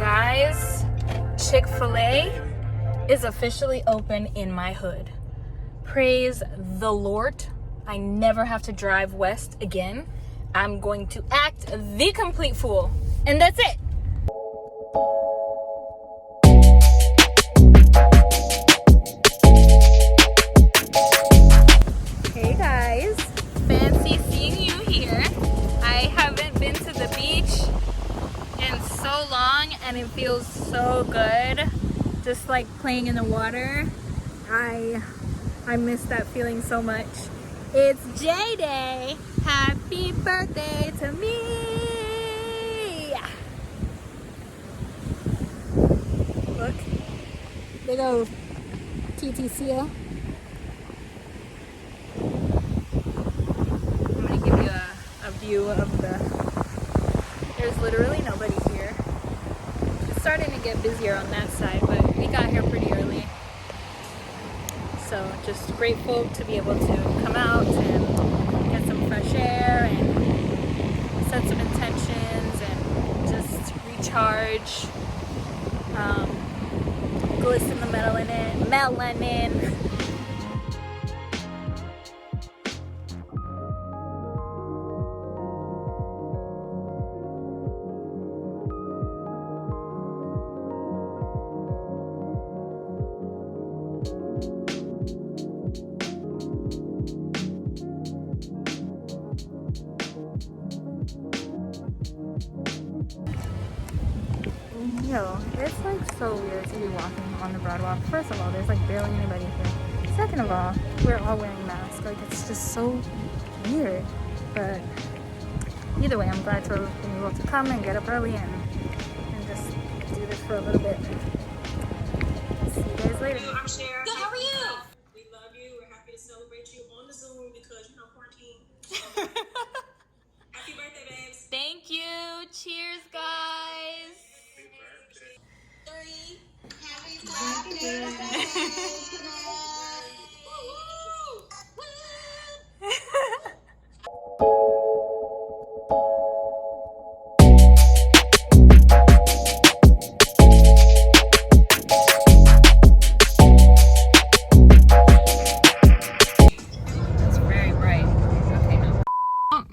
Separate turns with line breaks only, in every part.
Guys, Chick-fil-A is officially open in my hood. Praise the Lord. I never have to drive west again. I'm going to act the complete fool. And that's it. Hey guys, fancy seeing you here. I haven't been to the beach in so long and it feels so good. Just like playing in the water. I miss that feeling so much. It's J-Day. Happy birthday to me. Look, big old TTCL. I'm gonna give you a view of there's literally nobody here. It's starting to get busier on that side, but we got here pretty early. So just grateful to be able to come out and get some fresh air and set some intentions and just recharge, glisten the melanin. Yo, it's like so weird to be walking on the Broadwalk. First of all, there's like barely anybody here. Second of all, we're all wearing masks. Like, it's just so weird. But either way, I'm glad to have been able to come and get up early and just do this for a little bit. See you guys later.
I'm Cher.
Good, how are you?
We love you. We're happy to celebrate you on the Zoom because you know quarantine. Happy birthday, babes.
Thank you. Cheers, guys.
Happy birthday.
It's very bright. Okay, no. Oh,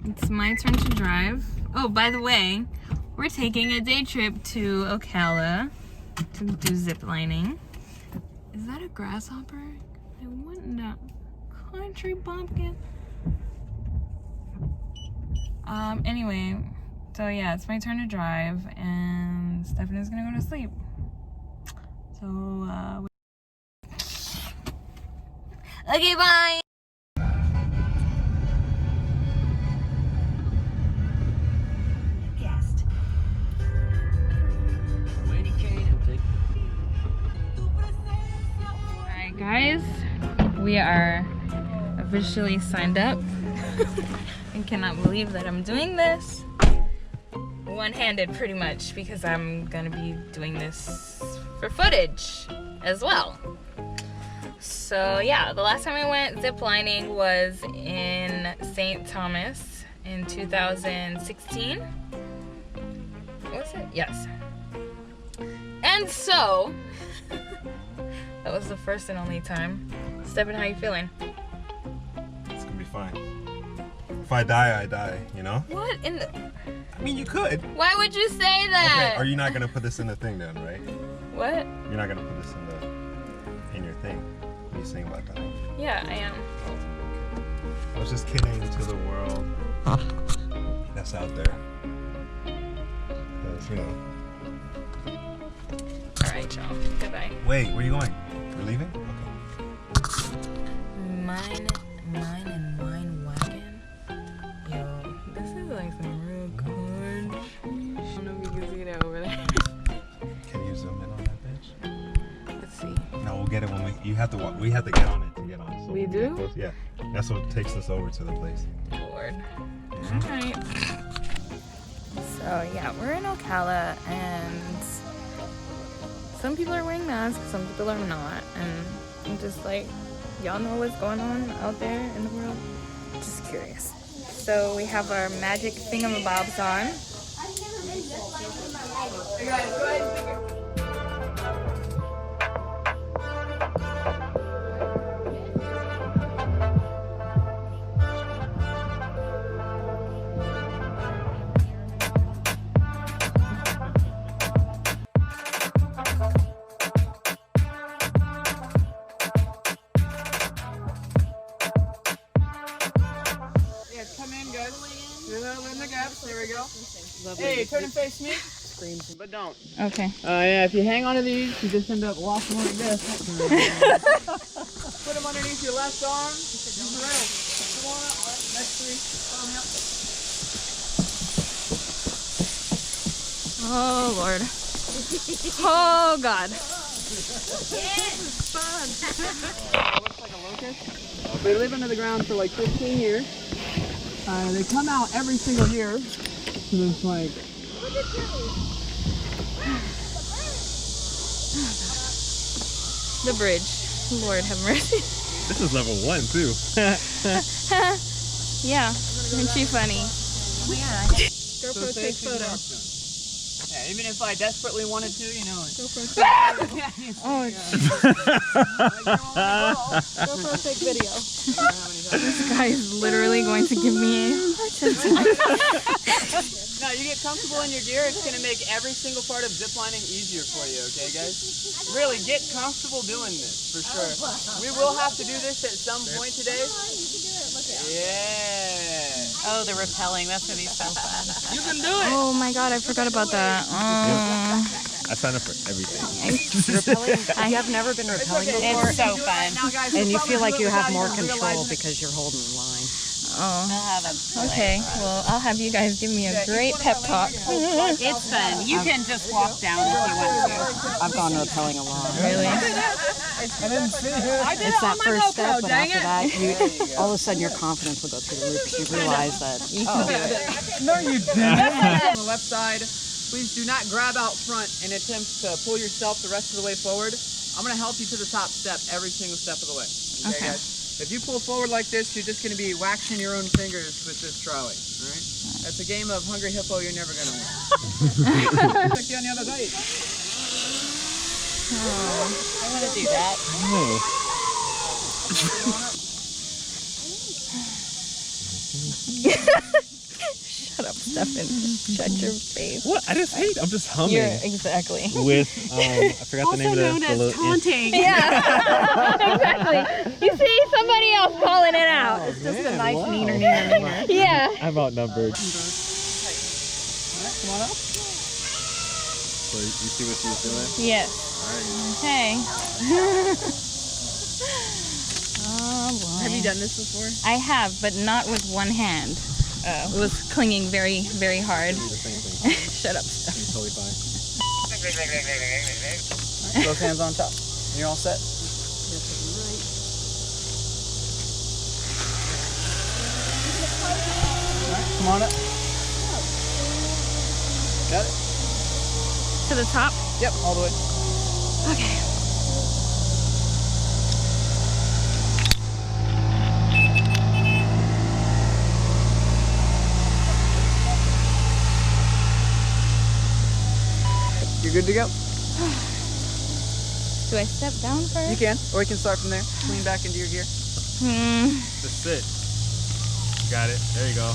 it's my turn to drive. Oh, by the way, we're taking a day trip to Ocala to do zip lining. Is that a grasshopper? I want that country bumpkin. Anyway, so yeah, it's my turn to drive, and Stephanie's gonna go to sleep. So, okay, bye. Alright guys, we are officially signed up. I cannot believe that I'm doing this one-handed pretty much because I'm gonna be doing this for footage as well. So yeah, the last time I went ziplining was in St. Thomas in 2016. Was it? Yes. And so, that was the first and only time. Stephen, how you feeling?
It's gonna be fine. If I die, I die, you know?
What in the...
I mean, you could.
Why would you say that?
Okay, are you not gonna put this in the thing then, right?
What?
You're not gonna put this in your thing. What are you saying about dying?
Yeah, I am.
I was just kidding to the world that's out there. Because, you know.
Alright, y'all. Goodbye.
Wait, where are you going? You're leaving? Okay.
Mine and mine wagon. Yo, this is like some real good. I don't know if you can see that over there.
Can you zoom in on that bitch?
Let's see.
No, we'll get it when we have to get on it to get on it. So
We
we'll get
do?
close. Yeah. That's what takes us over to the place.
Lord. Alright. So yeah, we're in Ocala and some people are wearing masks, some people are not, and I'm just like, y'all know what's going on out there in the world? Just curious. So we have our magic thingamabobs on.
Yeah, come in, guys. In the gaps. There we go. Hey, turn and face me. But don't.
Okay.
Yeah, if you hang onto these, you just end up walking like this. Put them underneath your left arm. Use the rail. Come on up. All right, next three. Follow me up.
Oh Lord. Oh God.
Looks like a locust. They live under the ground for like 15 years. They come out every single year. So there's like...
The bridge. Lord have mercy.
This is level 1 too.
Yeah. Isn't she funny?
GoPro take photos. Yeah, even if I desperately wanted to, you know.
Oh,
GoPro take video.
this guy is literally going to give me a heart attack.
No, you get comfortable in your gear, it's going to make every single part of ziplining easier for you, okay guys? Really, get comfortable doing this, for sure. We will have to do this at some point today. Yeah.
Oh, the rappelling. That's going to be so fun.
You can do it.
Oh my God, I forgot about that.
I signed up for everything.
Rappelling? I've never been rappelling before. It's so fun.
Now, guys,
And you feel like you have more
realize
control
that-
because you're holding the line.
Oh.
I'll have a
Okay. Well, I'll have you guys give me a great pep talk.
It's fun. You can just walk down if you want to. I've gone rappelling a lot.
Really?
It's that first step, but after that, all of a sudden your confidence will go through the roof because you realize that
You can do it.
No, you didn't. On the left side, please do not grab out front and attempt to pull yourself the rest of the way forward. I'm going to help you to the top step every single step of the way. Okay, guys? If you pull forward like this, you're just going to be waxing your own fingers with this trolley. All right? That's a game of Hungry Hippo you're never going to win. Check you on the other side.
I want to do that.
Shut up, Stefan. Shut your face.
What? I just hate. I'm just humming.
You're exactly.
With I forgot the name of the little.
taunting.
Yeah, exactly. You see, somebody else calling it out.
It's just a nice neener.
Yeah.
I'm outnumbered.
Come on up.
So you see what she's doing?
Yes.
Alright.
Okay. Oh boy.
Have you done this before?
I have, but not with one hand. It was clinging very, very hard.
Do the same thing.
Shut up, Steph.
You're totally fine.
Both hands on top. You're all set? Alright, come on up. Got it?
To the top?
Yep, all the way.
Okay.
You're good to go?
Do I step down first?
You can, or you can start from there. Lean back into your gear.
Just sit. Got it. There you go.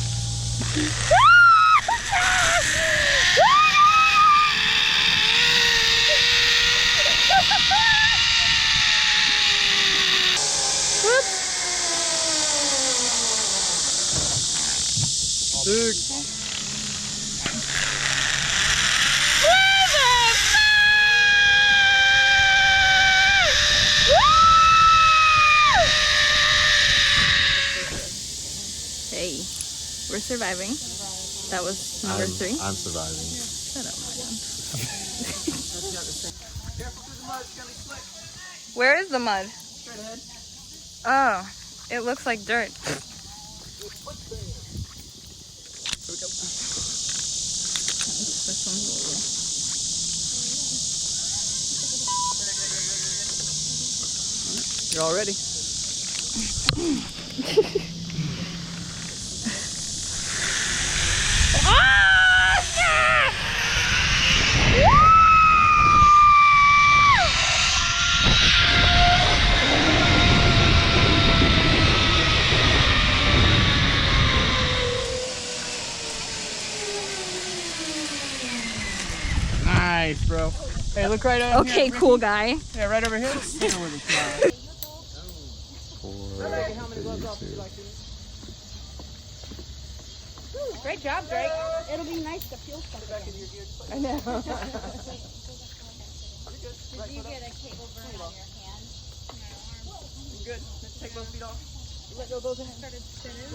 Hey, we're surviving. That was number 3.
I'm surviving.
Shut up, Morgan.
Careful through the mud, it's gonna be slick.
Where is the mud?
Straight ahead.
Oh, it looks like dirt.
Here we go.
This one's
You're all ready. Nice, bro. Hey, look right over here.
Okay, cool guy.
Yeah, right over here. Hit her with a smile.
4,
How many gloves off would you
3, 2.
like to use?
Great job, Drake. It'll be nice to feel something. I know.
Did you get a cable burn on your hand?
You good? Take both feet off.
Let go of those hands.
Started spinning.